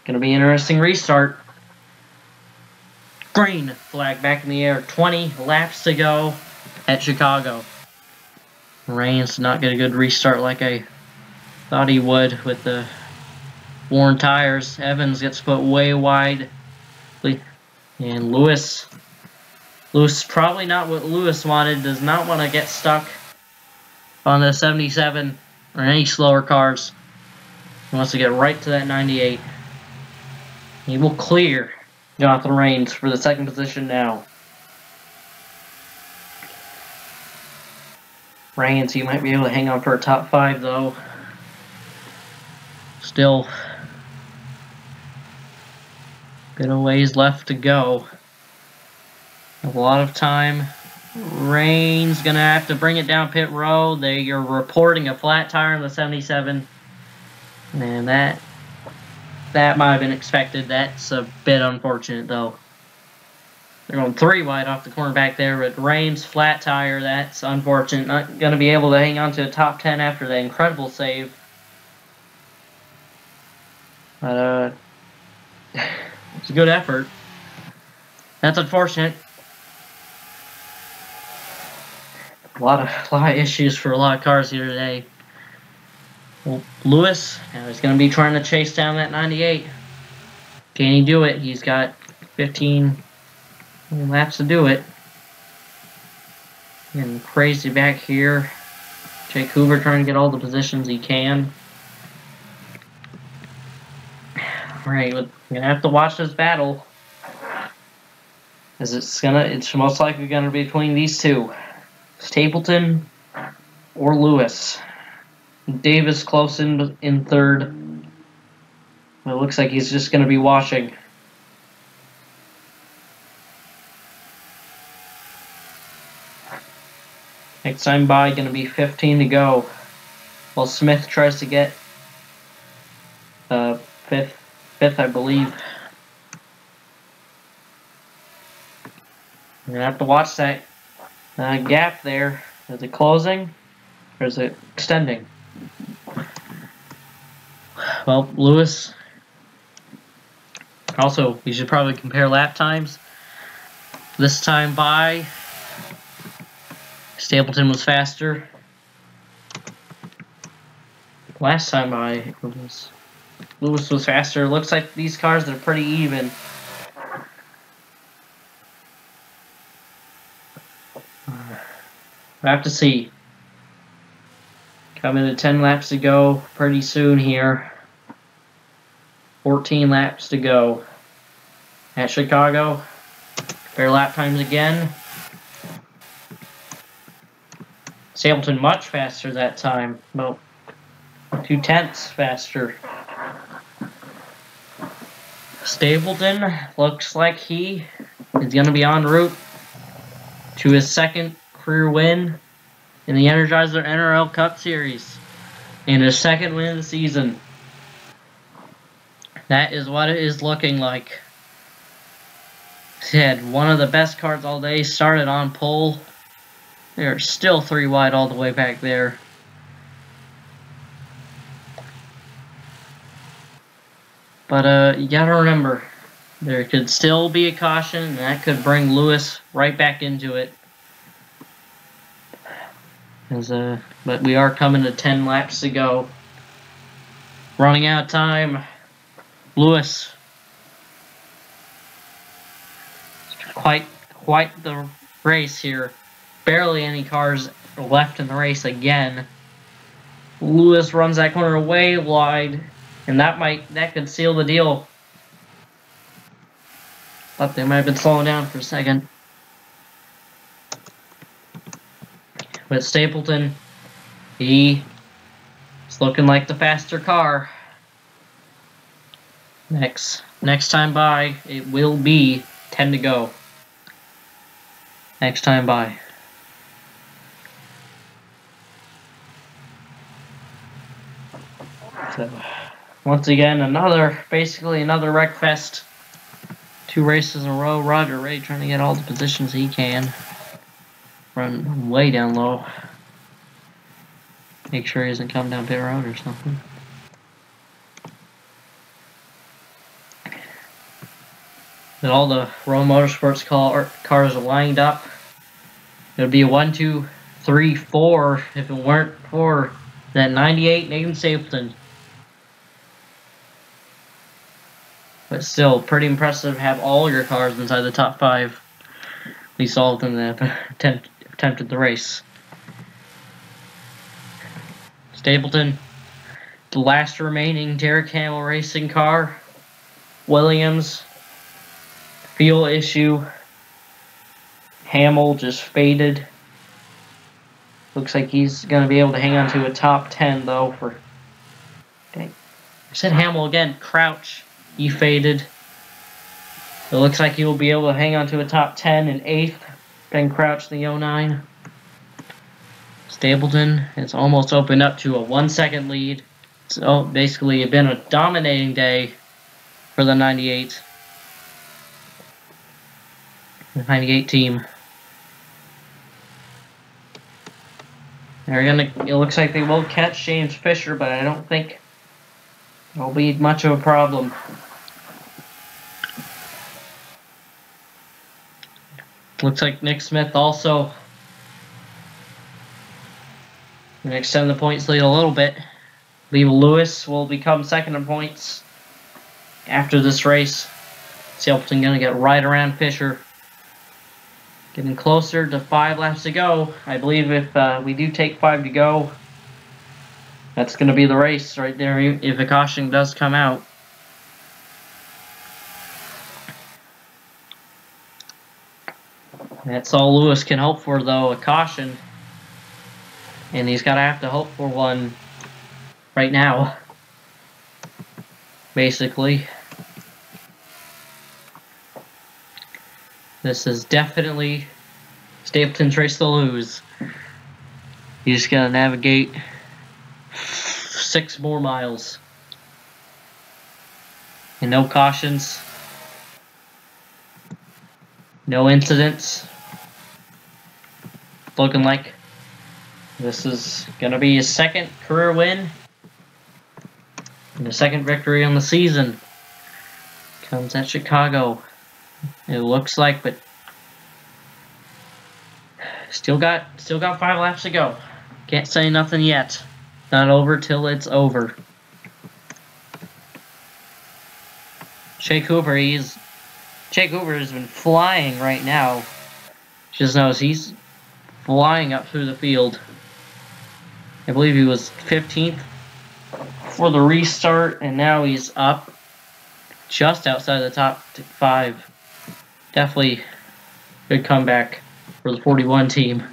Gonna be an interesting restart. Green flag back in the air. 20 laps to go at Chicago. Reigns did not get a good restart like I thought he would with the worn tires. Evans gets put way wide. And Lewis probably not what Lewis wanted. Does not want to get stuck on the 77 or any slower cars. He wants to get right to that 98. He will clear Jonathan Rains for the second position now. Rains, he might be able to hang on for a top 5 though. Still bit of ways left to go. A lot of time. Rain's gonna have to bring it down pit road. They are reporting a flat tire in the 77. And that might have been expected. That's a bit unfortunate though. They're going 3 wide off the corner back there, but Rain's flat tire, that's unfortunate. Not gonna be able to hang on to a top 10 after that incredible save. But it's a good effort. That's unfortunate. A lot of issues for a lot of cars here today. Well, Lewis, now he's going to be trying to chase down that 98. Can he do it? He's got 15 laps to do it. Getting crazy back here. Jake Hoover trying to get all the positions he can. Alright, we're going to have to watch this battle. As it's most likely going to be between these two. Stapleton or Lewis. Davis close in third. It looks like he's just going to be watching. Next time by, going to be 15 to go. While Smith tries to get fifth, I believe. You're going to have to watch that gap there. Is it closing or is it extending? Well, Lewis. Also, we should probably compare lap times. This time by, Stapleton was faster. Last time by, Lewis was faster. Looks like these cars are pretty even. We'll have to see. Coming to 10 laps to go pretty soon here. 14 laps to go. At Chicago. Compare lap times again. Stapleton much faster that time. About 2/10 faster. Stapleton looks like he is going to be en route to his second career win in the Energizer NRL Cup Series. And his second win of the season. That is what it is looking like. He had one of the best cars all day. Started on pole. They're still 3 wide all the way back there. But you gotta remember, there could still be a caution, and that could bring Lewis right back into it. But we are coming to 10 laps to go. Running out of time. Lewis. Quite the race here. Barely any cars left in the race again. Lewis runs that corner way wide, and that could seal the deal. But they might have been slowing down for a second. But Stapleton, he is looking like the faster car. Next time by, it will be 10 to go. Next time by. So, once again, basically another wreck fest. 2 races in a row. Roger Ray trying to get all the positions he can. Run way down low. Make sure he doesn't come down pit road or something. And all the Roll Motorsports cars are lined up. It would be a 1, 2, 3, 4 if it weren't for that 98 Nathan Stapleton. But still, pretty impressive to have all your cars inside the top 5. At least all of them that have attempted the race. Stapleton, the last remaining Derek Hamill racing car. Williams, fuel issue. Hamill just faded. Looks like he's going to be able to hang on to a top 10 though for... Dang. I said Hamill again. Crouch, he faded. It looks like he will be able to hang on to a top 10 in 8th. Ben Crouch, the 09. Stapleton, it's almost opened up to a 1-second lead. So basically, it's been a dominating day for the 98 team. They're gonna. It looks like they will catch James Fisher, but I don't think it'll be much of a problem. Looks like Nick Smith also going to extend the points lead a little bit. I believe Lewis will become second in points after this race. Stapleton going to get right around Fisher. Getting closer to 5 laps to go. I believe if we do take 5 to go, that's going to be the race right there if a caution does come out. That's all Lewis can hope for, though, a caution. And he's got to have to hope for one right now, basically. This is definitely Stapleton's race to lose. You just got to navigate 6 more miles. And no cautions. No incidents. Looking like this is going to be his second career win. And the second victory on the season. Comes at Chicago. It looks like, but still got 5 laps to go. Can't say nothing yet. Not over till it's over. Jake Hoover has been flying right now. Just notice he's flying up through the field. I believe he was 15th for the restart, and now he's up just outside the top 5. Definitely good comeback for the 41 team.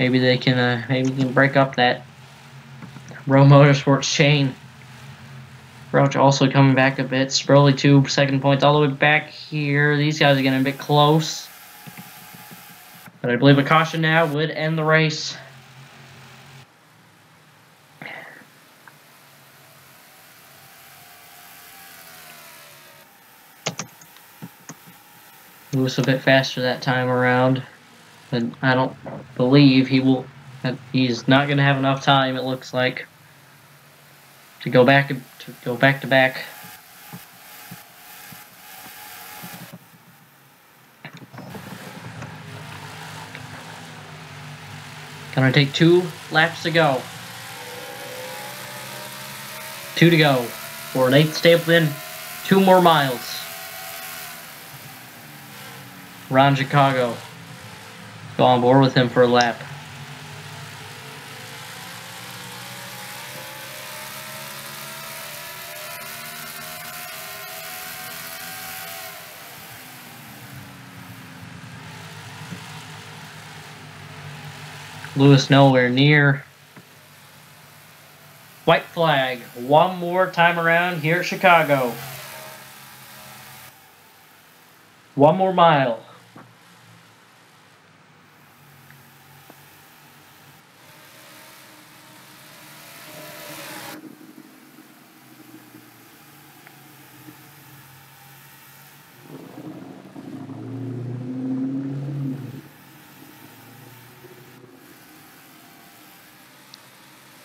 Maybe they can break up that Rowe Motorsports chain. Crouch also coming back a bit. Sperley 2 second points all the way back here. These guys are getting a bit close. But I believe a caution now would end the race. Lewis a bit faster that time around. But I don't believe he's not going to have enough time, it looks like, to go back to back. Gonna take 2 laps to go. 2 to go for Nate Stapleton. 2 more miles. Ron Chicago. Go on board with him for a lap. Lewis nowhere near. White flag. 1 more time around here at Chicago. 1 more mile.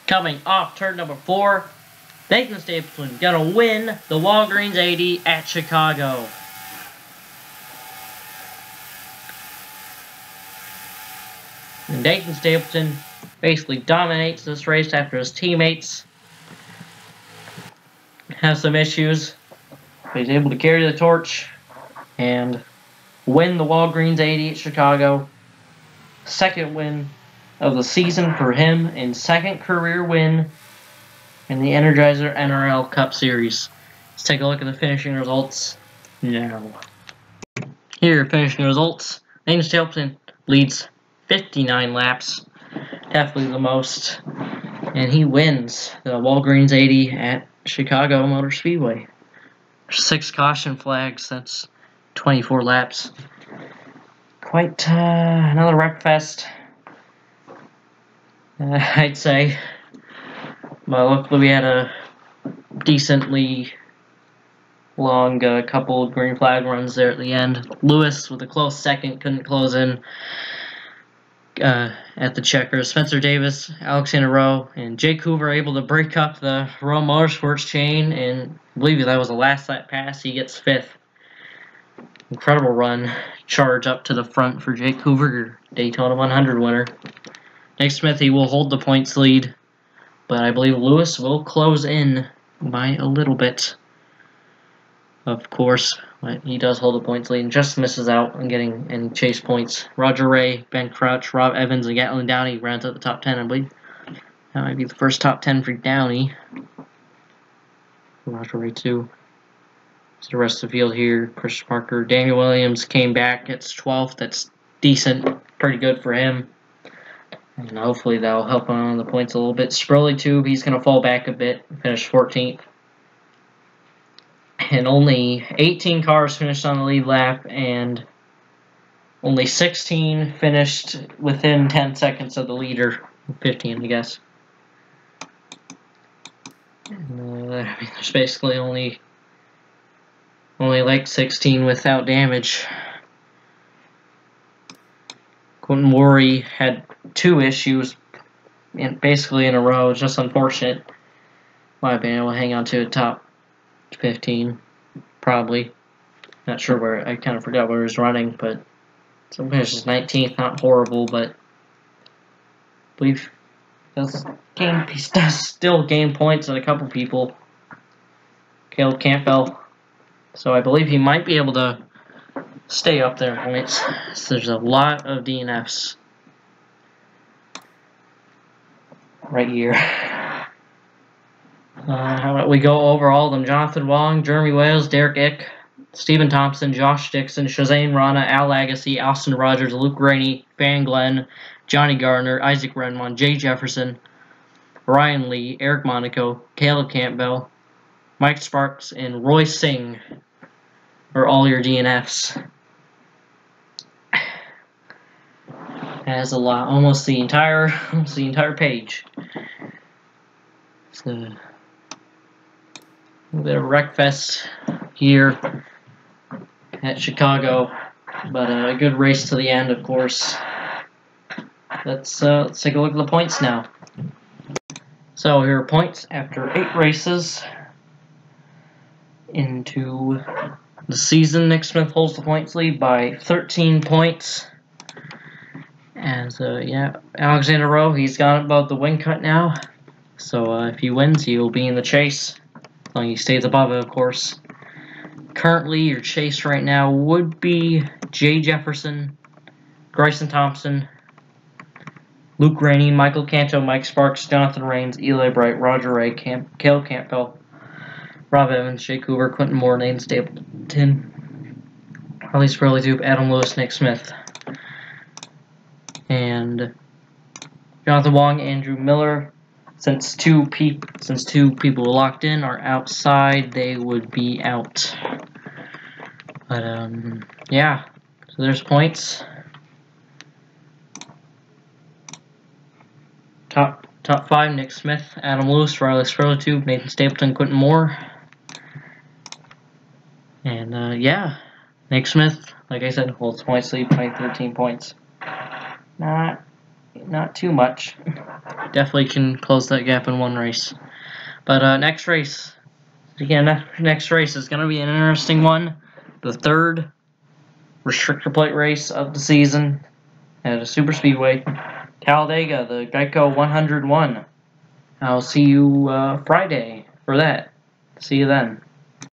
Coming off turn number 4, Nathan Stapleton gonna win the Walgreens 80 at Chicago. And Nathan Stapleton basically dominates this race after his teammates have some issues. But he's able to carry the torch and win the Walgreens 80 at Chicago. Second win of the season for him and second career win in the Energizer NRL Cup Series. Let's take a look at the finishing results now. Here, finishing results. Nathan Stapleton leads 59 laps, definitely the most, and he wins the Walgreens 80 at Chicago Motor Speedway. 6 caution flags, that's 24 laps. Quite another wreck fest, I'd say. But luckily we had a decently long couple green flag runs there at the end. Lewis with a close second, couldn't close in at the checkers. Spencer Davis, Alexander Rowe, and Jake Hoover able to break up the Rowe Motorsports chain, and I believe that was the last lap pass. He gets 5th. Incredible run. Charge up to the front for Jake Hoover, Daytona 100 winner. Nick Smith, he will hold the points lead, but I believe Lewis will close in by a little bit. Of course, but he does hold the points lead and just misses out on getting any chase points. Roger Ray, Ben Crouch, Rob Evans, and Gatlin Downey rounds out the top 10, I believe. That might be the first top 10 for Downey. Roger Ray, too. So the rest of the field here, Chris Parker. Daniel Williams came back, gets 12th. That's decent, pretty good for him. And hopefully that'll help him on the points a little bit. Sperley, too, he's going to fall back a bit, finish 14th. And only 18 cars finished on the lead lap, and only 16 finished within 10 seconds of the leader. 15, I guess. And, there's basically only like 16 without damage. Quentin Worry had 2 issues basically in a row. It's just unfortunate. Might have been able to hang on to a top 15, probably. Not sure where, I kind of forgot where he was running, but some finishes 19th, not horrible, but I believe he does still gain points on a couple people. Caleb Campbell. So I believe he might be able to stay up there in points. So there's a lot of DNFs right here. How about we go over all of them? Jonathan Wong, Jeremy Wales, Derek Ick, Stephen Thompson, Josh Dixon, Shazane Rana, Al Agassi, Austin Rogers, Luke Rainey, Van Glenn, Johnny Gardner, Isaac Renmon, Jay Jefferson, Ryan Lee, Eric Monaco, Caleb Campbell, Mike Sparks, and Roy Singh are all your DNFs. Has a lot, almost the entire page. So a bit of wreckfest here at Chicago, but a good race to the end, of course. Let's take a look at the points now. So here are points after 8 races into the season. Nick Smith holds the points lead by 13 points. As yeah, Alexander Rowe, he's got above the win cut now. So if he wins, he will be in the chase. As long as he stays above it, of course. Currently, your chase right now would be Jay Jefferson, Grayson Thompson, Luke Rainey, Michael Canto, Mike Sparks, Jonathan Rains, Eli Bright, Roger Ray, Caleb Campbell, Rob Evans, Jake Hoover, Quentin Moore, Nathan Stapleton, Harley Sperley Tube, Adam Lewis, Nick Smith, and Jonathan Wong, Andrew Miller. Since two people locked in are outside, they would be out. But yeah. So there's points. Top 5: Nick Smith, Adam Lewis, Riley Sperlitube, Nathan Stapleton, Quentin Moore. And yeah, Nick Smith, like I said, holds points lead by 13 points. Not too much. Definitely can close that gap in one race. But next race, again, next race is going to be an interesting one. The 3rd restrictor plate race of the season at a super speedway, Talladega, the Geico 101. I'll see you Friday for that. See you then.